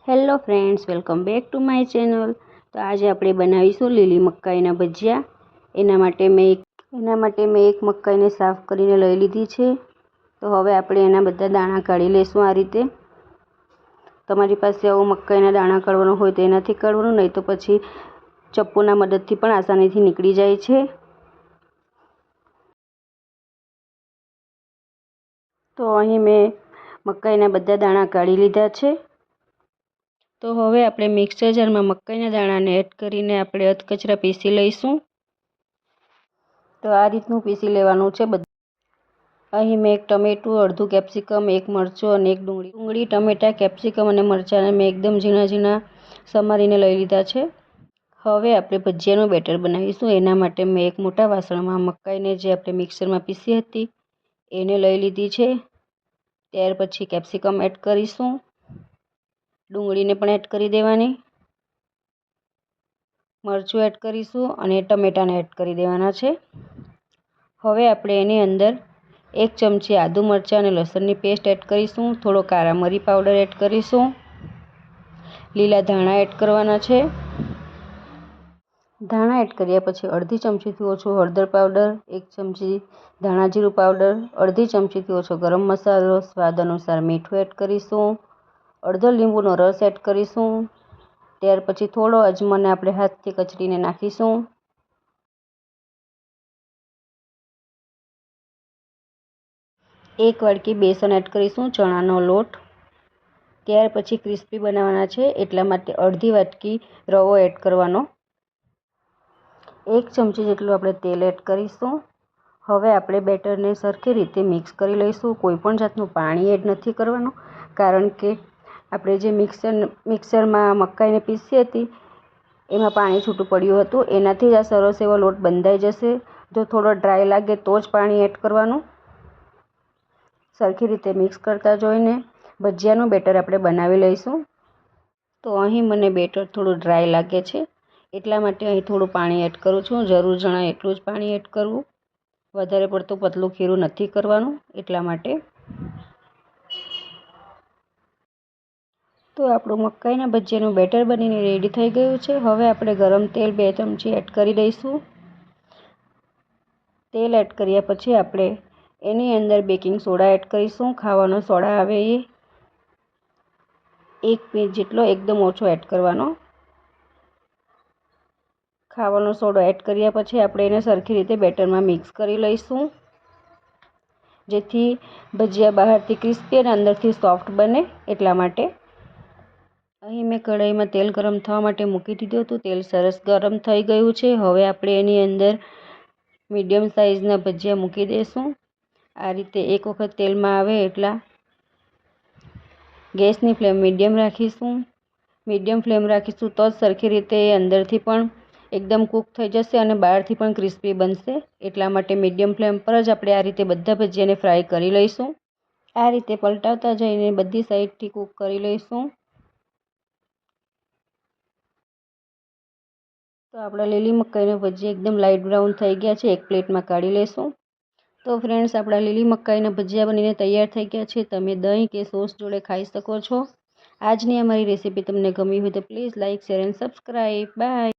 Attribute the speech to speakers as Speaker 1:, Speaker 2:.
Speaker 1: Hello friends, welcome back to my channel. તો આજે આપણે બનાવીશું લીલી મકાઈના ભજીયા। એના માટે મેં એક મકાઈને સાફ કરીને લઈ લીધી છે। તો હવે આપણે એના બધા દાણા કાઢી લઈશું આ રીતે। તમારી પાસે આવો મકાઈના દાણા કાઢવાનો હોય તો એનાથી કાઢવાનું, નહીં તો પછી ચપ્પુના મદદથી પણ આસાનીથી નીકળી જાય છે। તો અહીં મેં મકાઈના બધા દાણા કાઢી લીધા છે। તો હવે આપણે મિક્સર જારમાં મકાઈના દાણાને એડ કરીને આપણે અધકચરા પીસી લઈશું। તો આ રીતનું પીસી લેવાનું છે। અહીં મેં એક ટમેટું, અડધું કેપ્સિકમ, એક મરચું અને એક ડુંગળી, ટમેટાં, કેપ્સિકમ અને મરચાંને મેં એકદમ ઝીણા ઝીણા સમારીને લઈ લીધા છે। હવે આપણે ભજીયાનું બેટર બનાવીશું। એના માટે મેં એક મોટા વાસણમાં મકાઈને જે આપણે મિક્સરમાં પીસી હતી એને લઈ લીધી છે। ત્યાર પછી કેપ્સિકમ એડ કરીશું, ડુંગળીને પણ એડ કરી દેવાની, મરચું એડ કરીશું અને ટમેટાને એડ કરી દેવાના છે। હવે આપણે એની અંદર 1 ચમચી આદુ મરચાં અને લસણની પેસ્ટ એડ કરીશું, થોડો કાળા મરી પાવડર એડ કરીશું, લીલા ધાણા એડ કરવાના છે। ધાણા એડ કર્યા પછી અડધી ચમચીથી ઓછો હળદર પાવડર, 1 ચમચી ધાણા જીરું પાવડર, અડધી ચમચીથી ઓછો ગરમ મસાલો, સ્વાદ અનુસાર મીઠું એડ કરીશું, અડધો લીંબુનો રસ એડ કરીશું। ત્યાર પછી થોડો અજમાને આપણે હાથથી કચરીને નાખીશું। એક વાડકી બેસન એડ કરીશું, ચણાનો લોટ। ત્યાર પછી ક્રિસ્પી બનાવવાના છે એટલા માટે અડધી વાટકી રવો એડ કરવાનો, 1 ચમચી જેટલું આપણે તેલ એડ કરીશું। હવે આપણે બેટરને સરખી રીતે મિક્સ કરી લઈશું। કોઈ પણ જાતનું પાણી એડ નથી કરવાનું, કારણ કે આપણે જે મિક્સરમાં મકાઈને પીસી હતી એમાં પાણી છૂટું પડ્યું હતું, એનાથી જ આ સરસ એવો લોટ બંધાઈ જશે। જો થોડો ડ્રાય લાગે તો જ પાણી એડ કરવાનું। સરખી રીતે મિક્સ કરતા જોઈને ભજીયાનું બેટર આપણે બનાવી લઈશું। તો અહીં મને બેટર થોડું ડ્રાય લાગે છે એટલા માટે અહીં થોડું પાણી એડ કરું છું। જરૂર જણાય એટલું જ પાણી એડ કરવું, વધારે પડતું પતલું ખીરું નથી કરવાનું એટલા માટે। તો આપણું મકાઈના ભજીયાનું બેટર બનીને રેડી થઈ ગયું છે। હવે આપણે ગરમ તેલ 2 ચમચી એડ કરી દઈશું। તેલ એડ કર્યા પછી આપણે એની અંદર બેકિંગ સોડા એડ કરીશું, ખાવાનો સોડા આવે એ 1 પિંચ જેટલો એકદમ ઓછો એડ કરવાનો। ખાવાનો સોડો એડ કર્યા પછી આપણે એને સરખી રીતે બેટરમાં મિક્સ કરી લઈશું, જેથી ભજીયા બહારથી ક્રિસ્પી અને અંદરથી સોફ્ટ બને એટલા માટે। અહીં મેં કઢાઈમાં તેલ ગરમ થવા માટે મૂકી દીધું હતું। તેલ સરસ ગરમ થઈ ગયું છે। હવે આપણે એની અંદર મીડિયમ સાઇઝના ભજીયા મૂકી દઈશું। આ રીતે એક વખત તેલમાં આવે એટલા ગેસની ફ્લેમ મીડિયમ રાખીશું। મીડિયમ ફ્લેમ રાખીશું તો જ સરખી રીતે એ અંદરથી પણ એકદમ કૂક થઈ જશે અને બહારથી પણ ક્રિસ્પી બનશે। એટલા માટે મીડિયમ ફ્લેમ પર જ આપણે આ રીતે બધા ભજીયાને ફ્રાય કરી લઈશું। આ રીતે પલટાવતા જઈને બધી સાઈડથી કૂક કરી લઈશું। તો આપણા લીલી મકાઈના ભજીયા એકદમ લાઇટ બ્રાઉન થઈ ગયા છે। એક પ્લેટમાં કાઢી લઈશું। તો ફ્રેન્ડ્સ, આપણા લીલી મકાઈના ભજીયા બનીને તૈયાર થઈ ગયા છે। તમે દહીં કે સોસ જોડે ખાઈ શકો છો। આજની અમારી રેસીપી તમને ગમી હોય તો please like, share and subscribe. By.